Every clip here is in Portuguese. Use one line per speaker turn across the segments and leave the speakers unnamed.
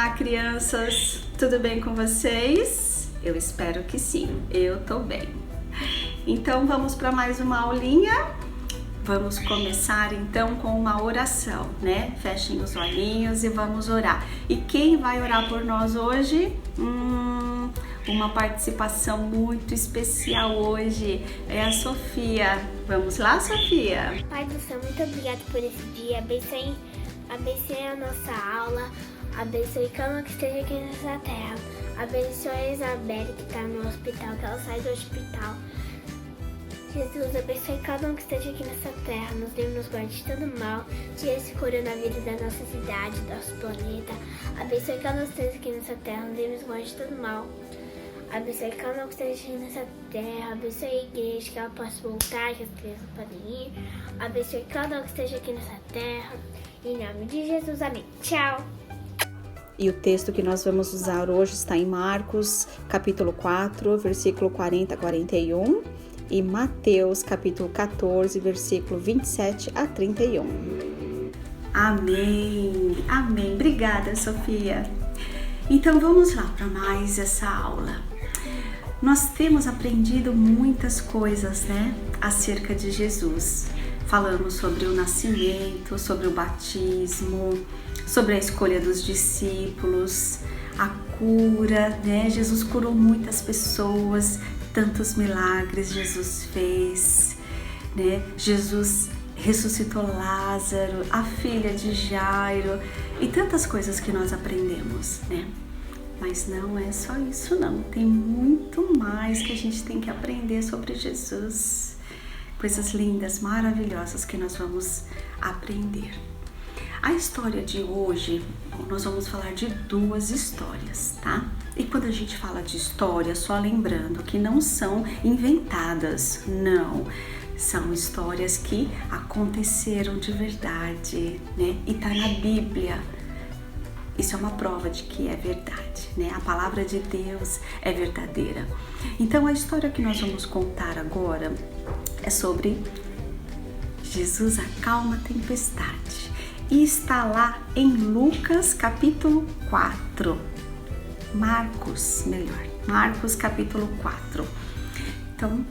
Olá, crianças! Tudo bem com vocês? Eu espero que sim, eu tô bem. Então vamos para mais uma aulinha. Vamos começar então com uma oração, né? Fechem os olhinhos e vamos orar. E quem vai orar por nós hoje? Uma participação muito especial hoje é a Sofia. Vamos lá, Sofia?
Pai do céu, muito obrigado por esse dia. Abençoe a nossa aula. Abençoe cada um que esteja aqui nessa terra. Abençoe a Isabelle que está no hospital, que ela sai do hospital. Jesus, abençoe cada um que esteja aqui nessa terra. Nos livre, nos guarde de todo mal. Tire esse coronavírus da nossa cidade, do nosso planeta. Abençoe cada um que esteja aqui nessa terra. Nos livre, nos guarde de todo mal. Abençoe cada um que esteja aqui nessa terra. Abençoe a igreja, que ela possa voltar, que as crianças podem ir. Abençoe cada um que esteja aqui nessa terra. Em nome de Jesus, amém. Tchau!
E o texto que nós vamos usar hoje está em Marcos, capítulo 4, versículo 40 a 41, e Mateus, capítulo 14, versículo 27 a 31. Amém! Amém! Obrigada, Sofia! Então vamos lá para mais essa aula. Nós temos aprendido muitas coisas, né, acerca de Jesus. Falamos sobre o nascimento, sobre o batismo, sobre a escolha dos discípulos, a cura, né? Jesus curou muitas pessoas, tantos milagres Jesus fez, né? Jesus ressuscitou Lázaro, a filha de Jairo e tantas coisas que nós aprendemos, né? Mas não é só isso não, tem muito mais que a gente tem que aprender sobre Jesus. Coisas lindas, maravilhosas que nós vamos aprender. A história de hoje, nós vamos falar de duas histórias, tá? E quando a gente fala de história, só lembrando que não são inventadas, não. São histórias que aconteceram de verdade, né? E tá na Bíblia. Isso é uma prova de que é verdade, né? A palavra de Deus é verdadeira. Então, a história que nós vamos contar agora é sobre Jesus acalma a tempestade. E está lá em Lucas capítulo 4. Marcos capítulo 4. Então,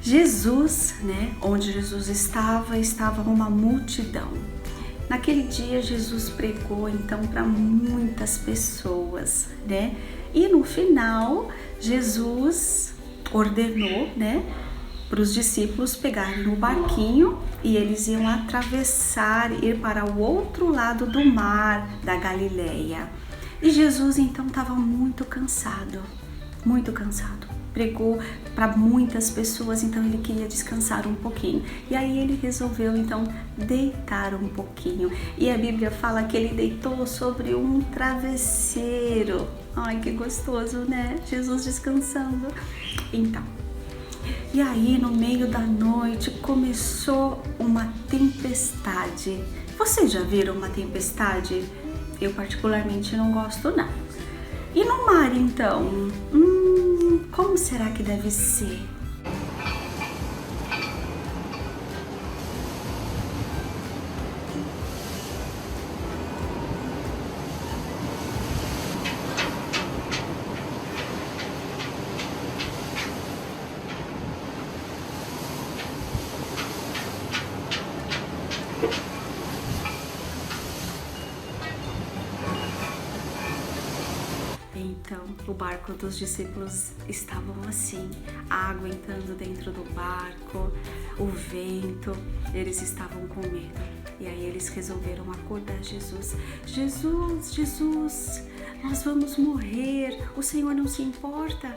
Jesus, né? Onde Jesus estava uma multidão. Naquele dia Jesus pregou então para muitas pessoas, né? E no final Jesus ordenou, né, para os discípulos pegarem o barquinho e eles iam atravessar, ir para o outro lado do mar da Galileia. E Jesus então estava muito cansado. Pregou para muitas pessoas, então ele queria descansar um pouquinho. E aí ele resolveu então deitar um pouquinho. E a Bíblia fala que ele deitou sobre um travesseiro. Ai, que gostoso, né? Jesus descansando. Então, e aí no meio da noite começou uma tempestade. Vocês já viram uma tempestade? Eu particularmente não gosto, não. E no mar então? Como será que deve ser? Então, o barco dos discípulos estavam assim, a água entrando dentro do barco, o vento, eles estavam com medo. E aí eles resolveram acordar Jesus. Jesus, nós vamos morrer, o Senhor não se importa?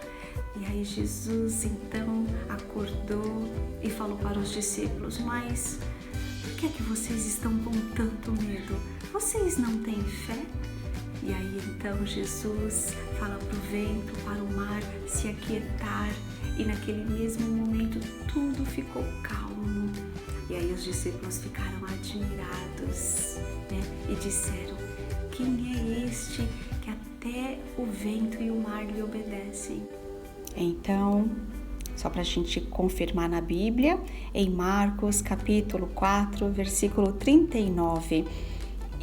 E aí Jesus então acordou e falou para os discípulos: mas por que é que vocês estão com tanto medo? Vocês não têm fé? E aí então Jesus fala para o vento, para o mar se aquietar, e naquele mesmo momento tudo ficou calmo. E aí os discípulos ficaram admirados, né? E disseram: quem é este que até o vento e o mar lhe obedecem? Então, só para a gente confirmar na Bíblia, em Marcos capítulo 4, versículo 39,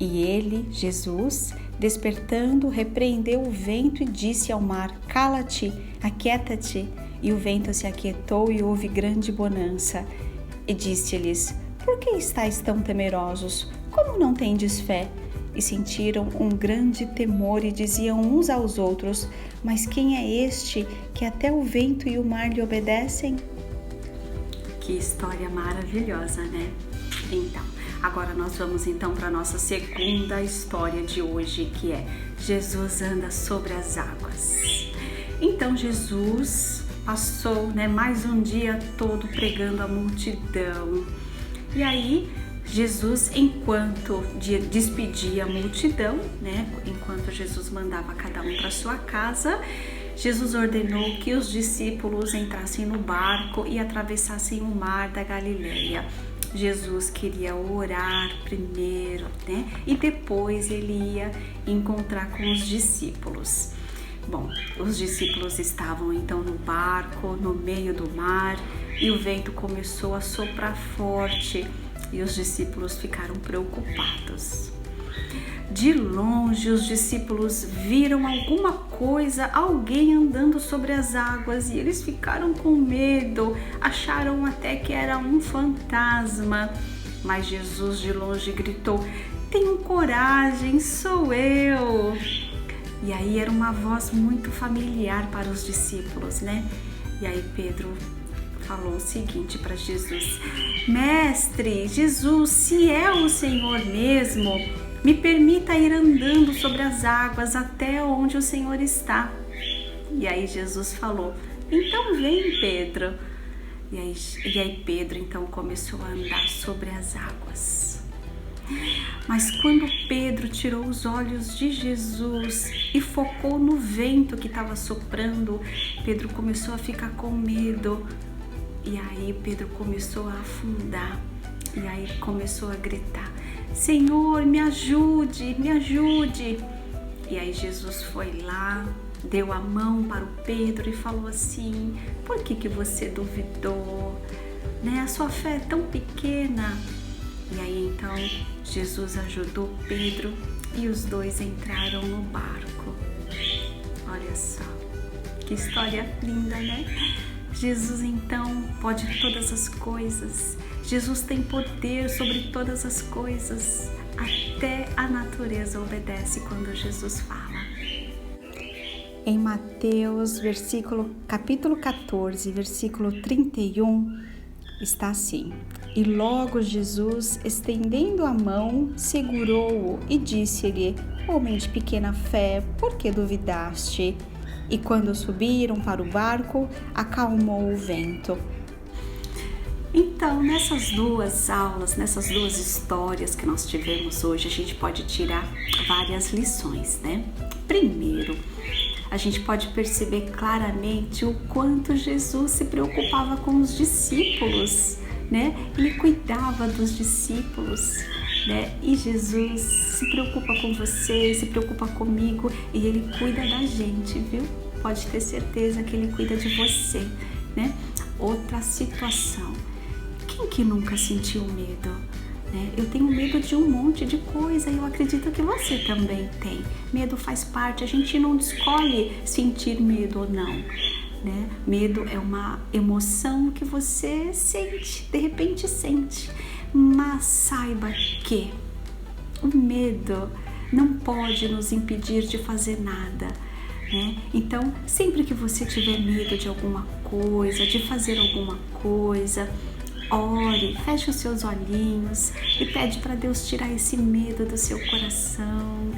e ele, Jesus, Despertando, repreendeu o vento e disse ao mar: Cala-te, aquieta-te. E o vento se aquietou e houve grande bonança. E disse-lhes: Por que estáis tão temerosos? Como não tendes fé? E sentiram um grande temor e diziam uns aos outros: Mas quem é este que até o vento e o mar lhe obedecem? Que história maravilhosa, né? Então, agora nós vamos então para a nossa segunda história de hoje, que é Jesus anda sobre as águas. Então Jesus passou, mais um dia todo pregando a multidão. E aí Jesus, enquanto despedia a multidão, enquanto Jesus mandava cada um para sua casa, Jesus ordenou que os discípulos entrassem no barco e atravessassem o mar da Galileia. Jesus queria orar primeiro, e depois ele ia encontrar com os discípulos. Bom, os discípulos estavam então no barco, no meio do mar, e o vento começou a soprar forte e os discípulos ficaram preocupados. De longe, os discípulos viram alguma coisa, alguém andando sobre as águas, e eles ficaram com medo, acharam até que era um fantasma. Mas Jesus de longe gritou: Tenham coragem, sou eu! E aí era uma voz muito familiar para os discípulos, E aí Pedro falou o seguinte para Jesus: Mestre, Jesus, se é o Senhor mesmo, me permita ir andando sobre as águas até onde o Senhor está. E aí Jesus falou: Então vem, Pedro. E aí Pedro então começou a andar sobre as águas. Mas quando Pedro tirou os olhos de Jesus e focou no vento que estava soprando, Pedro começou a ficar com medo. E aí Pedro começou a afundar. E aí começou a gritar: Senhor, me ajude, me ajude. E aí Jesus foi lá, deu a mão para o Pedro e falou assim: Por que você duvidou? A sua fé é tão pequena. E aí então Jesus ajudou Pedro e os dois entraram no barco. Olha só, que história linda, Jesus então pode todas as coisas. Jesus tem poder sobre todas as coisas. Até a natureza obedece quando Jesus fala. Em Mateus, capítulo 14, versículo 31, está assim: E logo Jesus, estendendo a mão, segurou-o e disse-lhe: Homem de pequena fé, por que duvidaste? E quando subiram para o barco, acalmou o vento. Então, nessas duas aulas, nessas duas histórias que nós tivemos hoje, a gente pode tirar várias lições, Primeiro, a gente pode perceber claramente o quanto Jesus se preocupava com os discípulos, Ele cuidava dos discípulos, E Jesus se preocupa com você, se preocupa comigo, e Ele cuida da gente, viu? Pode ter certeza que Ele cuida de você, Outra situação. Quem que nunca sentiu medo? Eu tenho medo de um monte de coisa e eu acredito que você também tem. Medo faz parte, a gente não escolhe sentir medo ou não. Medo é uma emoção que você sente, de repente sente. Mas saiba que o medo não pode nos impedir de fazer nada. Então, sempre que você tiver medo de alguma coisa, de fazer alguma coisa, ore, feche os seus olhinhos e pede para Deus tirar esse medo do seu coração,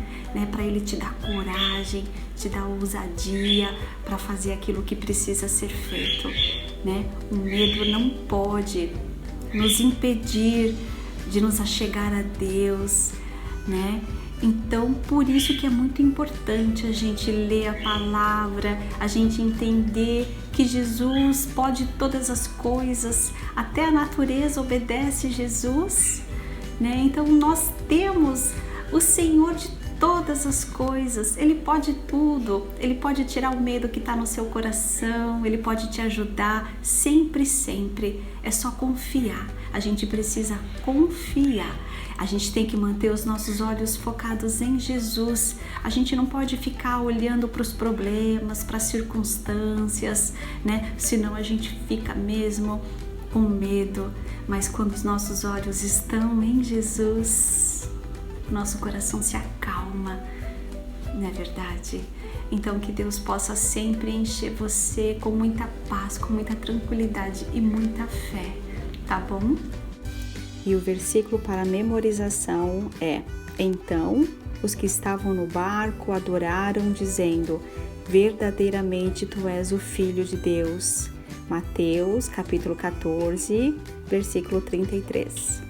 para Ele te dar coragem, te dar ousadia para fazer aquilo que precisa ser feito, O medo não pode nos impedir de nos achegar a Deus, Então, por isso que é muito importante a gente ler a palavra, a gente entender que Jesus pode todas as coisas, até a natureza obedece Jesus, Então, nós temos o Senhor de todas as coisas, Ele pode tudo, Ele pode tirar o medo que está no seu coração, Ele pode te ajudar sempre, sempre. É só confiar, a gente precisa confiar. A gente tem que manter os nossos olhos focados em Jesus. A gente não pode ficar olhando para os problemas, para as circunstâncias, né? Senão a gente fica mesmo com medo. Mas quando os nossos olhos estão em Jesus, nosso coração se acalma, não é verdade? Então que Deus possa sempre encher você com muita paz, com muita tranquilidade e muita fé, tá bom? E o versículo para memorização é: então os que estavam no barco adoraram, dizendo: verdadeiramente tu és o Filho de Deus. Mateus capítulo 14, versículo 33.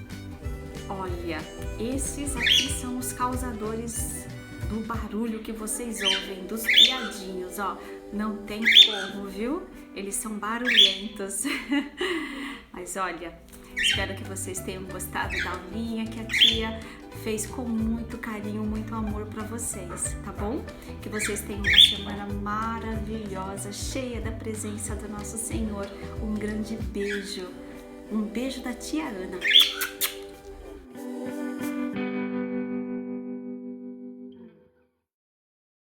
Olha, esses aqui são os causadores do barulho que vocês ouvem, dos piadinhos, ó. Não tem como, viu? Eles são barulhentos. Mas olha, espero que vocês tenham gostado da aulinha que a tia fez com muito carinho, muito amor para vocês, tá bom? Que vocês tenham uma semana maravilhosa, cheia da presença do nosso Senhor. Um grande beijo. Um beijo da tia Ana.